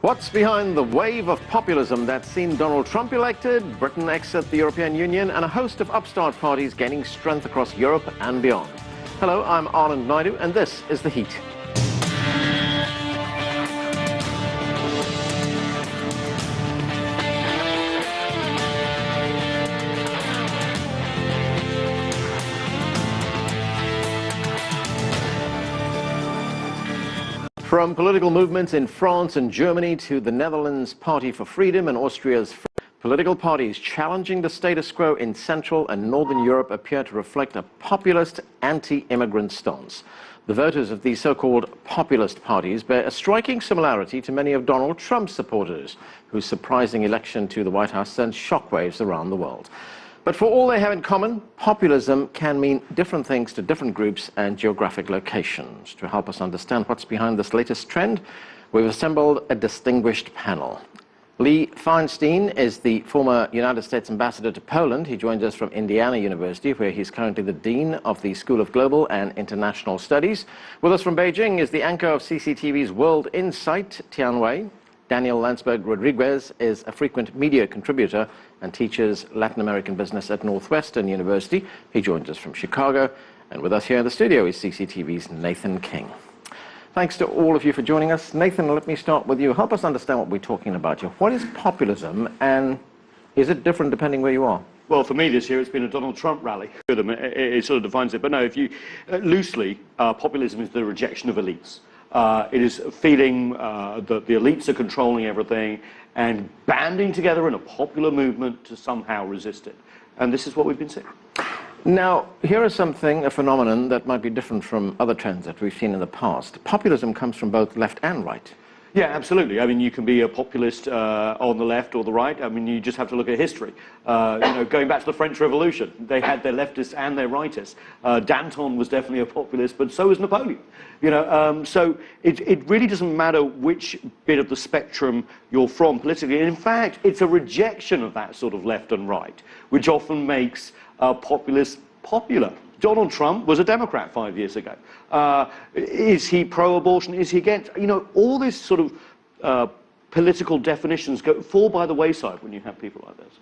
What's behind the wave of populism that's seen Donald Trump elected, Britain exit the European Union, and a host of upstart parties gaining strength across Europe and beyond? Hello, I'm Anand Naidu, and this is The Heat. From political movements in France and Germany to the Netherlands' Party for Freedom and Austria's political parties challenging the status quo in Central and Northern Europe appear to reflect a populist, anti-immigrant stance. The voters of these so-called populist parties bear a striking similarity to many of Donald Trump's supporters, whose surprising election to the White House sent shockwaves around the world. But for all they have in common, populism can mean different things to different groups and geographic locations. To help us understand what's behind this latest trend, we've assembled a distinguished panel. Lee Feinstein is the former United States ambassador to Poland. He joins us from Indiana University, where he's currently the dean of the School of Global and International Studies. With us from Beijing is the anchor of CCTV's World Insight, Tian Wei. Daniel Landsberg Rodriguez is a frequent media contributor and teaches Latin American business at Northwestern University. He joins us from Chicago. And with us here in the studio is CCTV's Nathan King. Thanks to all of you for joining us. Nathan, let me start with you. Help us understand what we're talking about here. What is populism, and is it different depending where you are? Well, for me this year, it's been a Donald Trump rally. It sort of defines it. But no, if you loosely, populism is the rejection of elites. It is feeling that the elites are controlling everything and banding together in a popular movement to somehow resist it. And this is what we've been seeing. Now, here is a phenomenon that might be different from other trends that we've seen in the past. Populism comes from both left and right. Yeah, absolutely. I mean, you can be a populist on the left or the right. I mean, you just have to look at history. Going back to the French Revolution, they had their leftists and their rightists. Danton was definitely a populist, but so was Napoleon. So it really doesn't matter which bit of the spectrum you're from politically. And in fact, it's a rejection of that sort of left and right, which often makes populists popular. Donald Trump was a Democrat 5 years ago. Is he pro-abortion? Is he against? All these sort of political definitions fall by the wayside when you have people like this.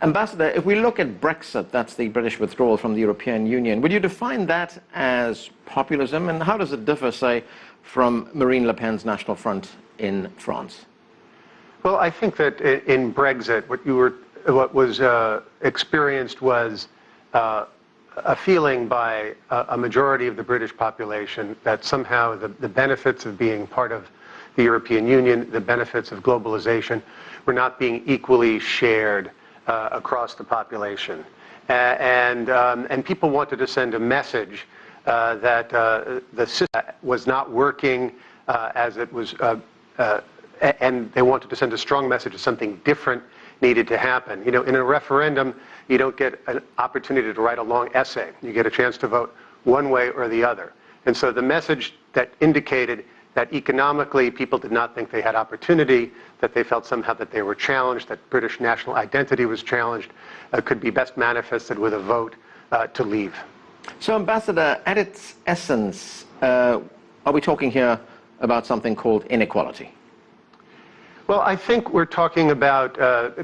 Ambassador, if we look at Brexit, that's the British withdrawal from the European Union, would you define that as populism? And how does it differ, say, from Marine Le Pen's National Front in France? Well, I think that in Brexit, what was experienced was a feeling by a majority of the British population that somehow the benefits of being part of the European Union, the benefits of globalization, were not being equally shared across the population. And people wanted to send a message that the system was not working as it was, and they wanted to send a strong message of something different needed to happen. In a referendum, you don't get an opportunity to write a long essay. You get a chance to vote one way or the other. And so the message that indicated that economically people did not think they had opportunity, that they felt somehow that they were challenged, that British national identity was challenged, could be best manifested with a vote to leave. So, Ambassador, at its essence, are we talking here about something called inequality? Well, I think we're talking about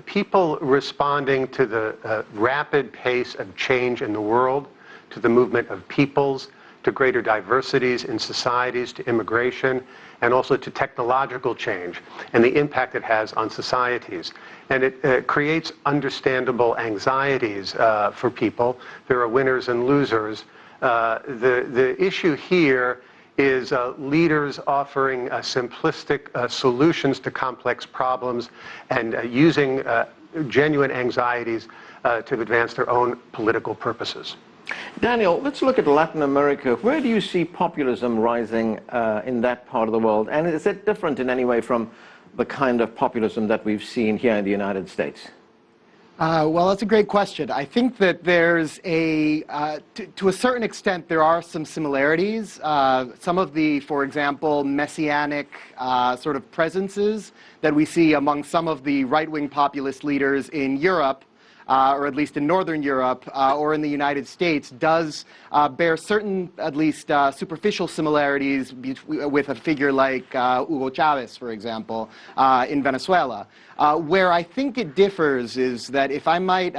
people responding to the rapid pace of change in the world, to the movement of peoples, to greater diversities in societies, to immigration, and also to technological change and the impact it has on societies. And it creates understandable anxieties for people. There are winners and losers. The issue here is leaders offering simplistic solutions to complex problems and using genuine anxieties to advance their own political purposes. Daniel, let's look at Latin America. Where do you see populism rising in that part of the world? And is it different in any way from the kind of populism that we've seen here in the United States? Well, that's a great question. I think that there's to a certain extent, there are some similarities. Some of the, for example, messianic sort of presences that we see among some of the right-wing populist leaders in Europe or at least in Northern Europe or in the United States, does bear certain, at least superficial similarities with a figure like Hugo Chavez, for example, in Venezuela. Where I think it differs is that, if I might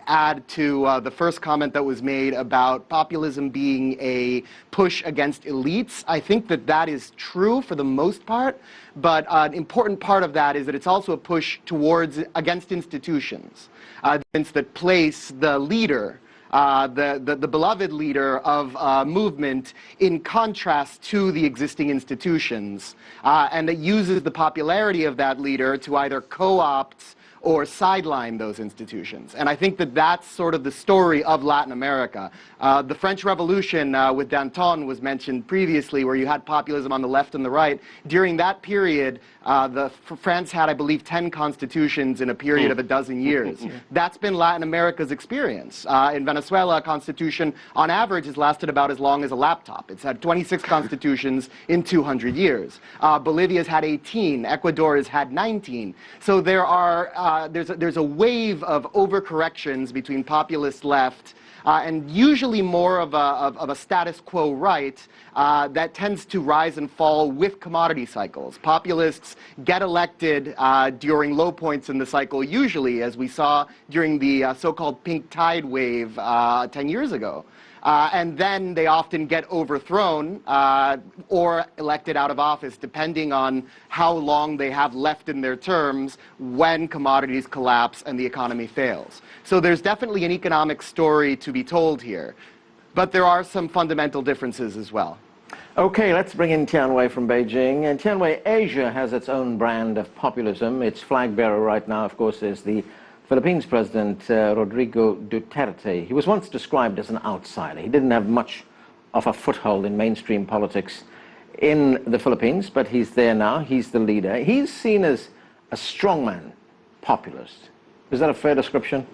add to the first comment that was made about populism being a push against elites, I think that that is true for the most part, but an important part of that is that it's also a push against institutions, that place the leader, the beloved leader of a movement in contrast to the existing institutions, and that uses the popularity of that leader to either co-opt or sideline those institutions. And I think that that's sort of the story of Latin America. The French Revolution with Danton was mentioned previously, where you had populism on the left and the right. During that period, France had, I believe, 10 constitutions in a period of a dozen years. That's been Latin America's experience. In Venezuela, a constitution, on average, has lasted about as long as a laptop. It's had 26 constitutions in 200 years. Bolivia's had 18. Ecuador has had 19. So there are there's a wave of overcorrections between populist left and usually more of a status quo right that tends to rise and fall with commodity cycles. Populists get elected during low points in the cycle, usually, as we saw during the so-called pink tide wave 10 years ago. And then they often get overthrown or elected out of office, depending on how long they have left in their terms when commodities collapse and the economy fails. So there's definitely an economic story to be told here. But there are some fundamental differences as well. Okay, let's bring in Tianwei from Beijing. And Tianwei, Asia has its own brand of populism. Its flag bearer right now, of course, is the Philippines President Rodrigo Duterte. He was once described as an outsider. He didn't have much of a foothold in mainstream politics in the Philippines, but he's there now. He's the leader. He's seen as a strongman populist. Is that a fair description?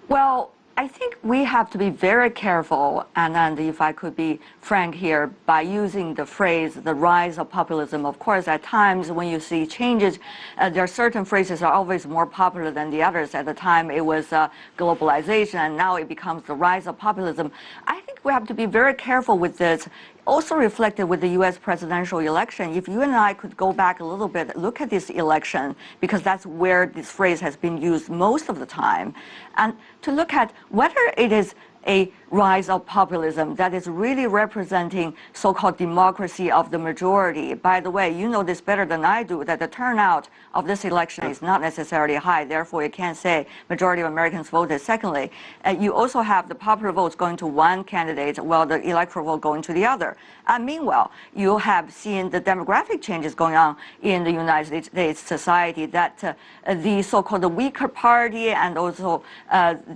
Well, I think we have to be very careful, and if I could be frank here, by using the phrase, the rise of populism. Of course, at times when you see changes, there are certain phrases that are always more popular than the others. At the time, it was globalization, and now it becomes the rise of populism. I think we have to be very careful with this. Also reflected with the U.S. presidential election. If you and I could go back a little bit, look at this election, because that's where this phrase has been used most of the time, and to look at whether it is a rise of populism that is really representing so-called democracy of the majority. By the way, you know this better than I do, that the turnout of this election is not necessarily high. Therefore, you can't say majority of Americans voted. Secondly, you also have the popular votes going to one candidate while the electoral vote going to the other. And meanwhile, you have seen the demographic changes going on in the United States society, that the so-called the weaker party and also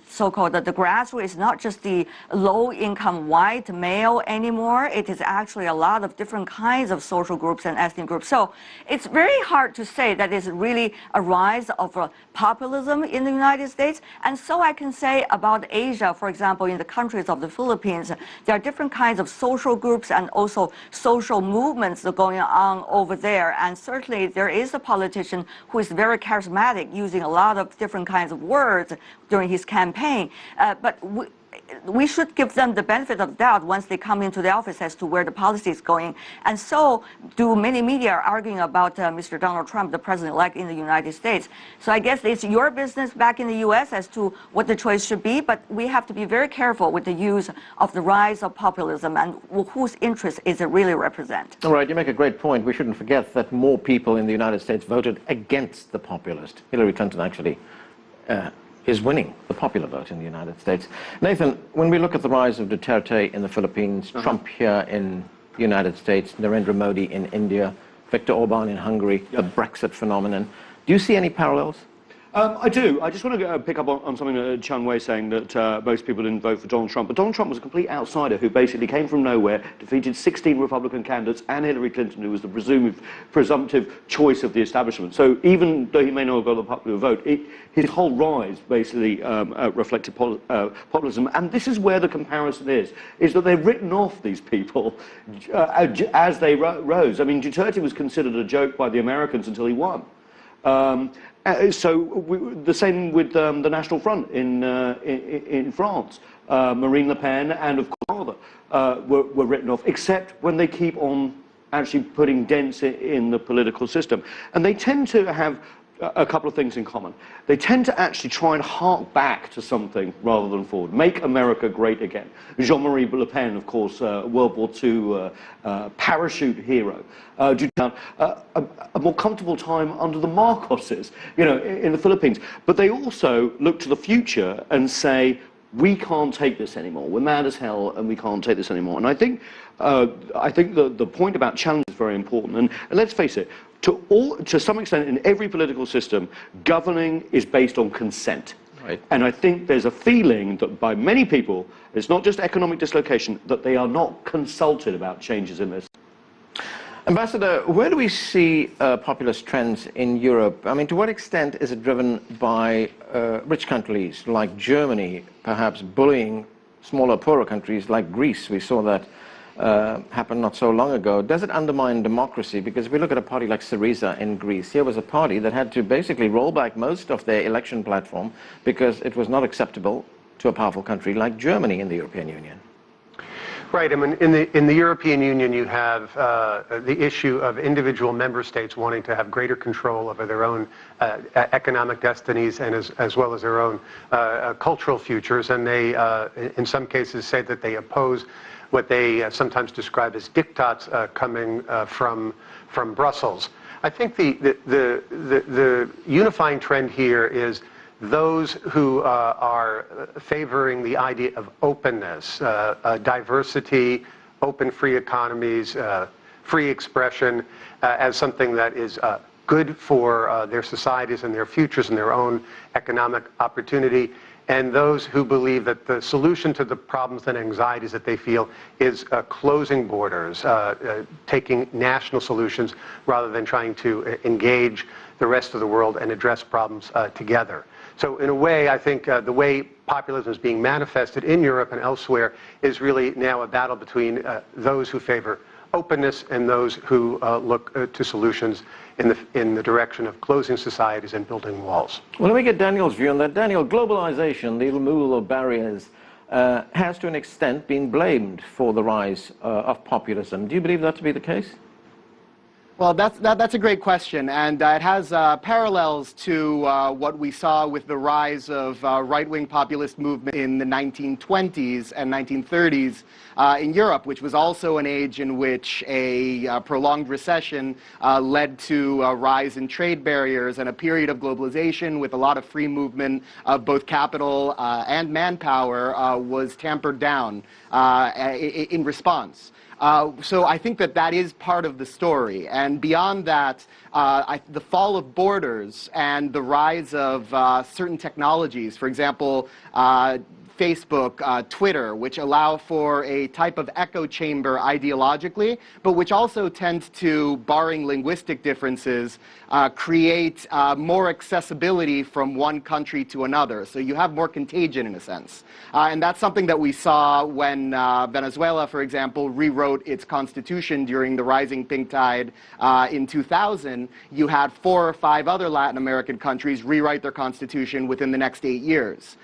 so-called the grassroots is not just the low-income white male anymore. It is actually a lot of different kinds of social groups and ethnic groups. So it's very hard to say that it's really a rise of populism in the United States. And so I can say about Asia, for example, in the countries of the Philippines, there are different kinds of social groups and also social movements going on over there. And certainly there is a politician who is very charismatic, using a lot of different kinds of words during his campaign. But we should give them the benefit of the doubt once they come into the office as to where the policy is going. And so do many media are arguing about Mr. Donald Trump, the president-elect in the United States. So I guess it's your business back in the U.S. as to what the choice should be, but we have to be very careful with the use of the rise of populism and whose interest is it really represent. All right, you make a great point. We shouldn't forget that more people in the United States voted against the populist. Hillary Clinton actually is winning the popular vote in the United States. Nathan, when we look at the rise of Duterte in the Philippines, Trump here in the United States, Narendra Modi in India, Viktor Orban in Hungary, the Brexit phenomenon, do you see any parallels? I do. I just want to pick up on something that Chun Wei saying, that most people didn't vote for Donald Trump. But Donald Trump was a complete outsider who basically came from nowhere, defeated 16 Republican candidates and Hillary Clinton, who was the presumptive choice of the establishment. So even though he may not have got the popular vote, his whole rise basically reflected populism. And this is where the comparison is that they've written off these people as they rose. I mean, Duterte was considered a joke by the Americans until he won. The same with the National Front in France. Marine Le Pen and, of course, were written off, except when they keep on actually putting dents in the political system. And they tend to have a couple of things in common. They tend to actually try and hark back to something rather than forward. Make America great again. Jean-Marie Le Pen, of course, World War II parachute hero. A more comfortable time under the Marcoses, in the Philippines. But they also look to the future and say, we can't take this anymore. We're mad as hell, and we can't take this anymore. And I think the point about challenge is very important. And let's face it, to some extent, in every political system, governing is based on consent. Right. And I think there's a feeling that by many people, it's not just economic dislocation, that they are not consulted about changes in this. Ambassador, where do we see populist trends in Europe? I mean, to what extent is it driven by rich countries like Germany, perhaps bullying smaller, poorer countries like Greece? We saw that happen not so long ago. Does it undermine democracy? Because if we look at a party like Syriza in Greece, here was a party that had to basically roll back most of their election platform because it was not acceptable to a powerful country like Germany in the European Union. Right. I mean, in the European Union, you have the issue of individual member states wanting to have greater control over their own economic destinies and as well as their own cultural futures. And they, in some cases, say that they oppose what they sometimes describe as diktats coming from Brussels. I think the unifying trend here is those who are favoring the idea of openness, diversity, open free economies, free expression as something that is good for their societies and their futures and their own economic opportunity, and those who believe that the solution to the problems and anxieties that they feel is closing borders, taking national solutions rather than trying to engage the rest of the world and address problems together. So in a way, I think the way populism is being manifested in Europe and elsewhere is really now a battle between those who favor openness and those who look to solutions in the direction of closing societies and building walls. Well, let me get Daniel's view on that. Daniel, globalization, the removal of barriers, has to an extent been blamed for the rise of populism. Do you believe that to be the case? Well, that's a great question, and it has parallels to what we saw with the rise of right-wing populist movement in the 1920s and 1930s in Europe, which was also an age in which a prolonged recession led to a rise in trade barriers and a period of globalization with a lot of free movement of both capital and manpower was tampered down in response. So I think that is part of the story. And beyond that, the fall of borders and the rise of certain technologies, for example, Facebook, Twitter, which allow for a type of echo chamber ideologically, but which also tend to, barring linguistic differences, create more accessibility from one country to another. So you have more contagion in a sense. And that's something that we saw when Venezuela, for example, rewrote its constitution during the rising pink tide in 2000. You had 4 or 5 other Latin American countries rewrite their constitution within the next 8 years,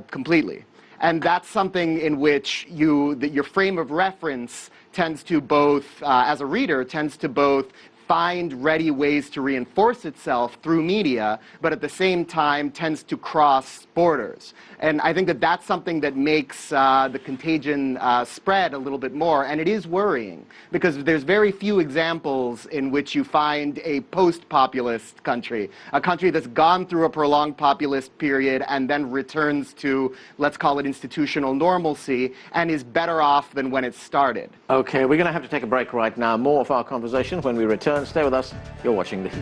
completely. And that's something in which your frame of reference tends to both, as a reader, tends to both find ready ways to reinforce itself through media, but at the same time tends to cross borders. And I think that's something that makes the contagion spread a little bit more, and it is worrying, because there's very few examples in which you find a post-populist country, a country that's gone through a prolonged populist period and then returns to, let's call it institutional normalcy, and is better off than when it started. Okay, we're going to have to take a break right now. More of our conversation when we return. Stay with us. You're watching The Heat.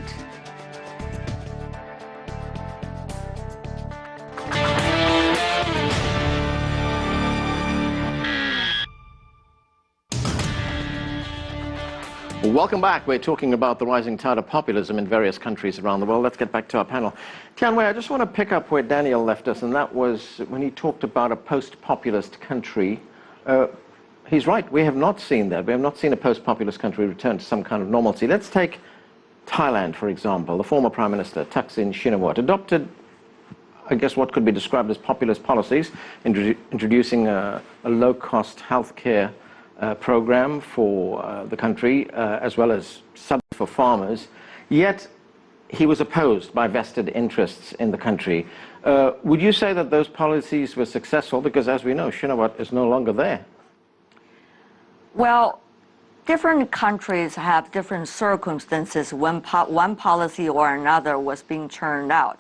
Welcome back. We're talking about the rising tide of populism in various countries around the world. Let's get back to our panel. Tianwei, I just want to pick up where Daniel left us, and that was when he talked about a post-populist country. He's right. We have not seen that. We have not seen a post-populist country return to some kind of normalcy. Let's take Thailand, for example, the former Prime Minister, Thaksin Shinawatra, adopted, I guess, what could be described as populist policies, introducing a low-cost healthcare program for the country, as well as subsidies for farmers. Yet, he was opposed by vested interests in the country. Would you say that those policies were successful? Because, as we know, Shinawatra is no longer there. Well, different countries have different circumstances when one policy or another was being churned out.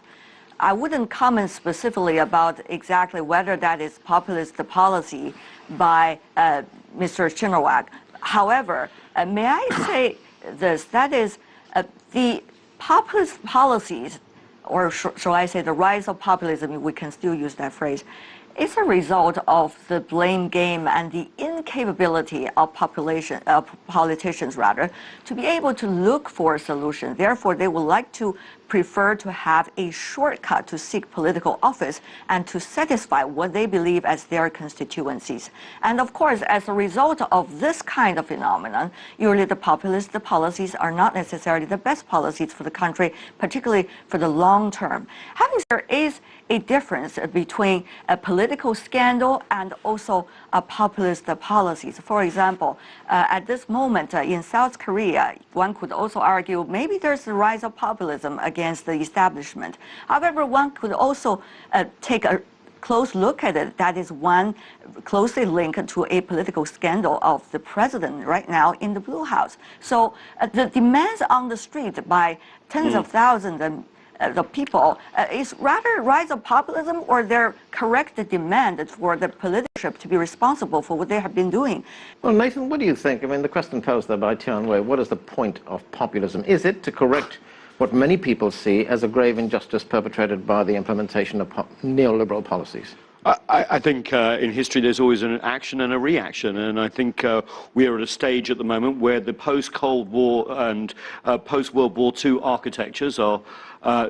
I wouldn't comment specifically about exactly whether that is populist policy by Mr. Shinawatra. However, may I say this, that is the populist policies, or shall I say the rise of populism, we can still use that phrase, is a result of the blame game and the incapability of politicians to be able to look for a solution. Therefore, they would like to prefer to have a shortcut to seek political office and to satisfy what they believe as their constituencies. And of course, as a result of this kind of phenomenon, usually the populist policies are not necessarily the best policies for the country, particularly for the long term. Having said, there is a difference between a political scandal and also a populist policies. For example, at this moment in South Korea, one could also argue maybe there's a rise of populism against the establishment. However, one could also take a close look at it. That is one closely linked to a political scandal of the president right now in the Blue House. So the demands on the street by tens of thousands and the people is rather rise of populism or their correct demand for the leadership to be responsible for what they have been doing. Well, Nathan, what do you think? I mean, the question posed there by Tian Wei, what is the point of populism? Is it to correct what many people see as a grave injustice perpetrated by the implementation of neoliberal policies? I think in history there's always an action and a reaction, and I think we are at a stage at the moment where the post-Cold War and post-World War II architectures are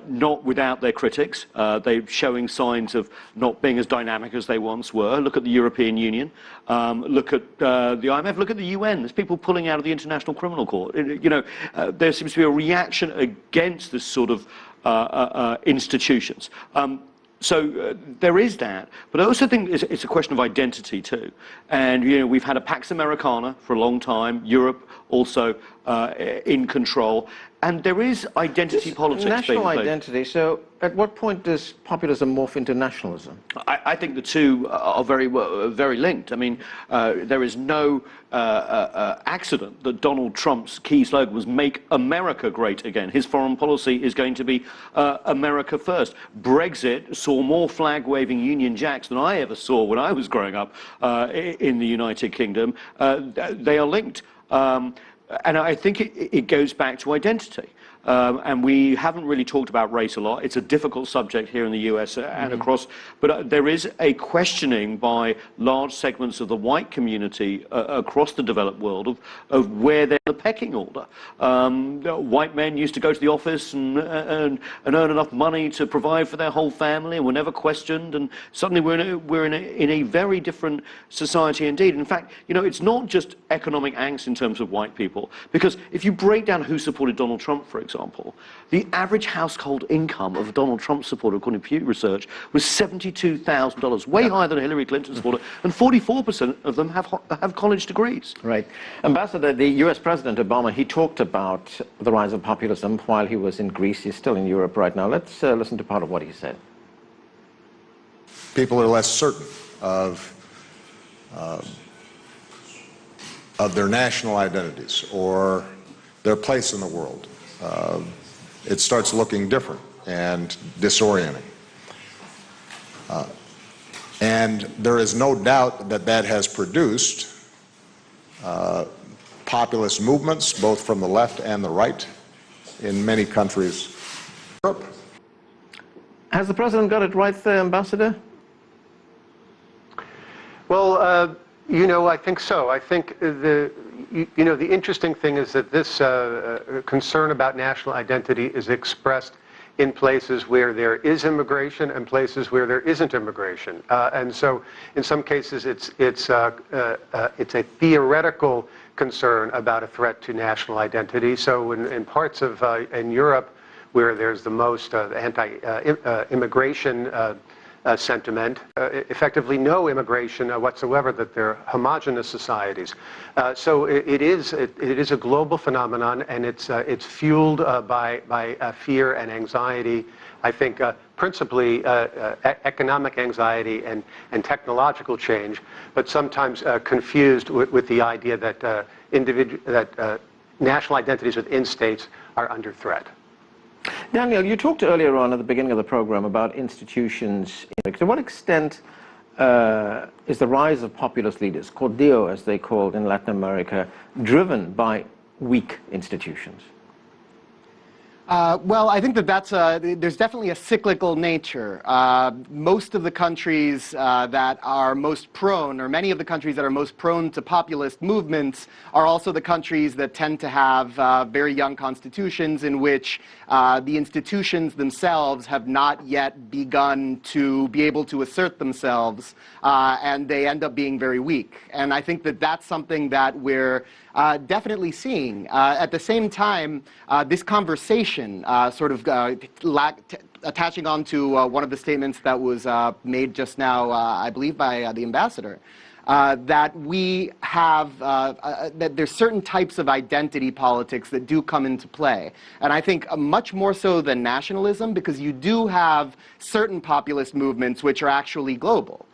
not without their critics. They're showing signs of not being as dynamic as they once were. Look at the European Union, look at the IMF, look at the UN. There's people pulling out of the International Criminal Court. There seems to be a reaction against this sort of institutions. So there is that, but I also think it's a question of identity too. And we've had a Pax Americana for a long time. Europe also in control, and there is identity politics. National identity. So, at what point does populism morph into nationalism? I think the two are very linked. I mean, there is no accident that Donald Trump's key slogan was "Make America Great Again." His foreign policy is going to be America first. Brexit saw more flag-waving Union Jacks than I ever saw when I was growing up in the United Kingdom. They are linked. And I think it goes back to identity. And we haven't really talked about race a lot. It's a difficult subject here in the US and across, but there is a questioning by large segments of the white community across the developed world of where they're in the pecking order. White men used to go to the office and earn enough money to provide for their whole family and were never questioned, and suddenly we're in a very different society indeed. In fact, it's not just economic angst in terms of white people, because if you break down who supported Donald Trump, for example, the average household income of a Donald Trump supporter, according to Pew Research, was $72,000, way higher than a Hillary Clinton supporter, and 44% of them have college degrees. Right. Ambassador, the US President Obama, he talked about the rise of populism while he was in Greece. He's still in Europe right now. Let's listen to part of what he said. People are less certain of their national identities or their place in the world. It starts looking different and disorienting. And there is no doubt that that has produced populist movements, both from the left and the right, in many countries in Europe. Has the President got it right there, Ambassador? Well, I think so. I think the interesting thing is that this concern about national identity is expressed in places where there is immigration and places where there isn't immigration. And so in some cases it's a theoretical concern about a threat to national identity. So in parts of in Europe, where there's the most anti-immigration sentiment, effectively no immigration whatsoever, that they're homogenous societies. So it is a global phenomenon, and it's fueled by fear and anxiety. I think principally economic anxiety and technological change, but sometimes confused with the idea that national identities within states are under threat. Daniel, you talked earlier on at the beginning of the program about institutions. To what extent is the rise of populist leaders, Cordillo as they called in Latin America, driven by weak institutions? Well, I think that there's definitely a cyclical nature. Most of the countries that are most prone, or many of the countries that are most prone to populist movements, are also the countries that tend to have very young constitutions in which the institutions themselves have not yet begun to be able to assert themselves, and they end up being very weak. And I think that that's something that we're definitely seeing. At the same time, this conversation, attaching on to one of the statements that was made just now, I believe, by the ambassador, that we have, that there's certain types of identity politics that do come into play. And I think much more so than nationalism, because you do have certain populist movements which are actually global.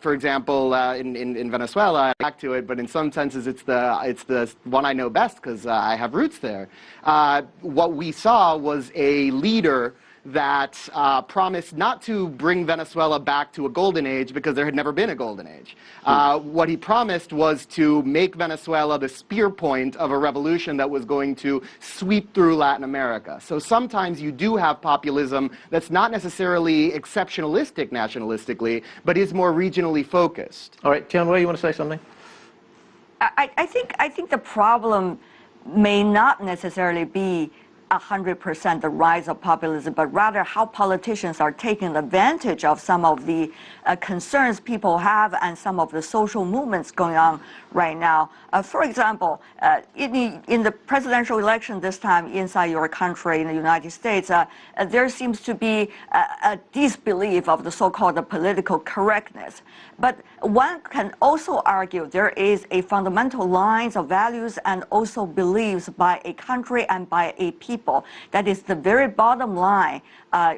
For example, in Venezuela, back to it, but in some senses it's the one I know best because I have roots there. What we saw was a leader that promised not to bring Venezuela back to a golden age because there had never been a golden age. What he promised was to make Venezuela the spear point of a revolution that was going to sweep through Latin America. So sometimes you do have populism that's not necessarily exceptionalistic nationalistically, but is more regionally focused. All right, Tianwei, you want to say something? I think the problem may not necessarily be 100% the rise of populism, but rather how politicians are taking advantage of some of the concerns people have and some of the social movements going on right now. For example, in the presidential election this time inside your country, in the United States, there seems to be a disbelief of the so-called political correctness. But one can also argue there is a fundamental lines of values and also beliefs by a country and by a people. That is the very bottom line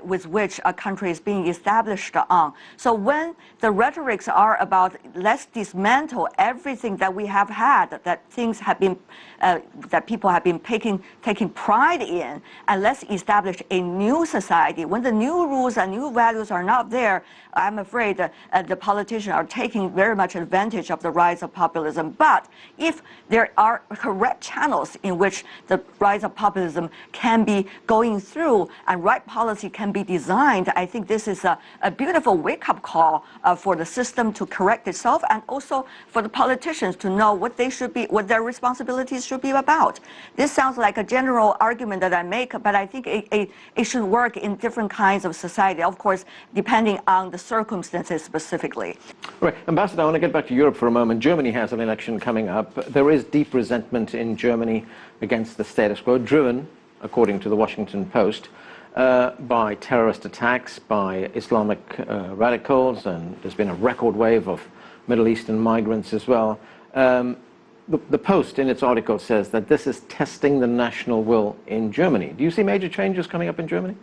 with which a country is being established on. So when the rhetorics are about let's dismantle everything that we have had, that things have been, that people have been taking pride in, and let's establish a new society. When the new rules and new values are not there, I'm afraid the politicians are taking very much advantage of the rise of populism. But if there are correct channels in which the rise of populism can be going through and right policy can be designed, I think this is a beautiful wake-up call for the system to correct itself, and also for the politicians to know what they should be, what their responsibilities should be about. This sounds like a general argument that I make, but I think it should work in different kinds of society, of course, depending on the circumstances specifically. Right. Ambassador, I want to get back to Europe for a moment. Germany has an election coming up. There is deep resentment in Germany against the status quo, driven, according to the Washington Post, by terrorist attacks, by Islamic radicals, and there's been a record wave of Middle Eastern migrants as well. The Post, in its article, says that this is testing the national will in Germany. Do you see major changes coming up in Germany?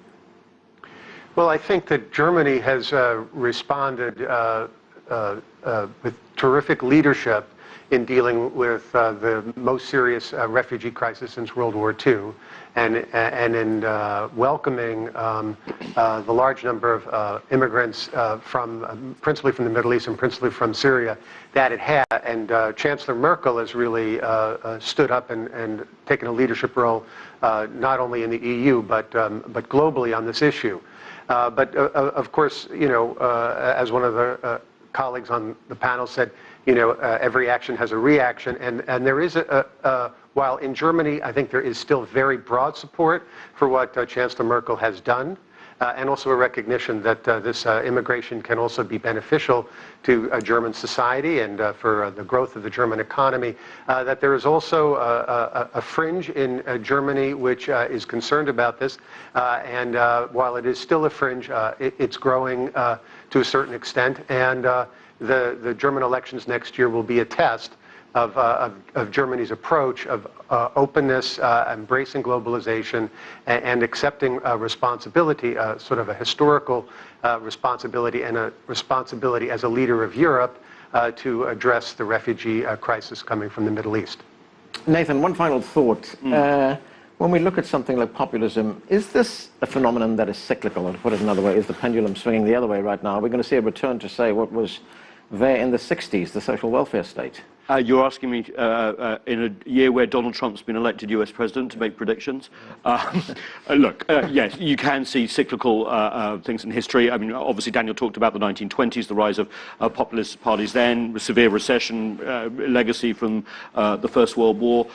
Well, I think that Germany has responded with terrific leadership in dealing with the most serious refugee crisis since World War II, and in welcoming the large number of immigrants principally from the Middle East and principally from Syria that it had. And Chancellor Merkel has really stood up and taken a leadership role, not only in the EU but globally on this issue. But of course, you know, as one of the colleagues on the panel said, you know, every action has a reaction, and there is while in Germany, I think there is still very broad support for what Chancellor Merkel has done. and also a recognition that this immigration can also be beneficial to German society and for the growth of the German economy, that there is also a fringe in Germany which is concerned about this, and while it is still a fringe, it's growing to a certain extent, and the German elections next year will be a test of Germany's approach of openness, embracing globalization, and accepting responsibility, sort of a historical responsibility and a responsibility as a leader of Europe to address the refugee crisis coming from the Middle East. Nathan, one final thought. When we look at something like populism, is this a phenomenon that is cyclical? And to put it another way, is the pendulum swinging the other way right now? Are we going to see a return to, say, what was there in the 60s, the social welfare state? You're asking me in a year where Donald Trump's been elected US president to make predictions? Look, yes, you can see cyclical things in history. I mean, obviously Daniel talked about the 1920s, the rise of populist parties then, severe recession, legacy from the First World War.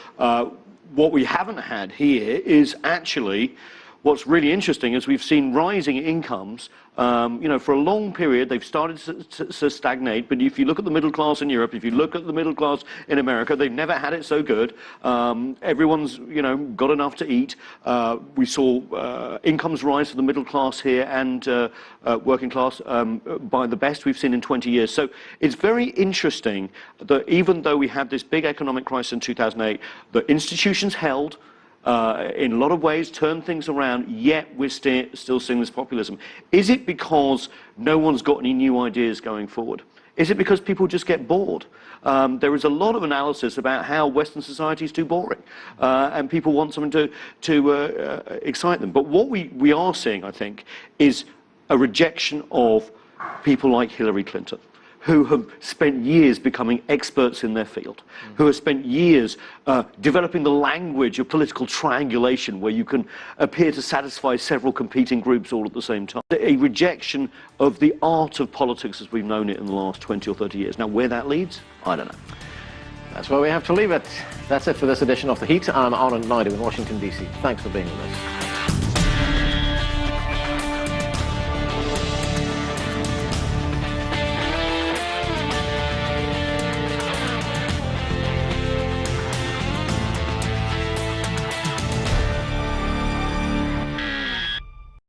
What we haven't had here is actually, what's really interesting is we've seen rising incomes. For a long period, they've started to stagnate. But if you look at the middle class in Europe, if you look at the middle class in America, they've never had it so good. Everyone's, got enough to eat. We saw incomes rise for the middle class here and working class by the best we've seen in 20 years. So it's very interesting that even though we had this big economic crisis in 2008, the institutions held. In a lot of ways turn things around, yet we're still seeing this populism. Is it because no one's got any new ideas going forward? Is it because people just get bored? There is a lot of analysis about how Western society is too boring, and people want something to excite them. But what we are seeing, I think, is a rejection of people like Hillary Clinton, who have spent years becoming experts in their field, who have spent years developing the language of political triangulation where you can appear to satisfy several competing groups all at the same time. A rejection of the art of politics as we've known it in the last 20 or 30 years. Now, where that leads, I don't know. That's where we have to leave it. That's it for this edition of The Heat. I'm Arnold Naidu in Washington, D.C. Thanks for being with us.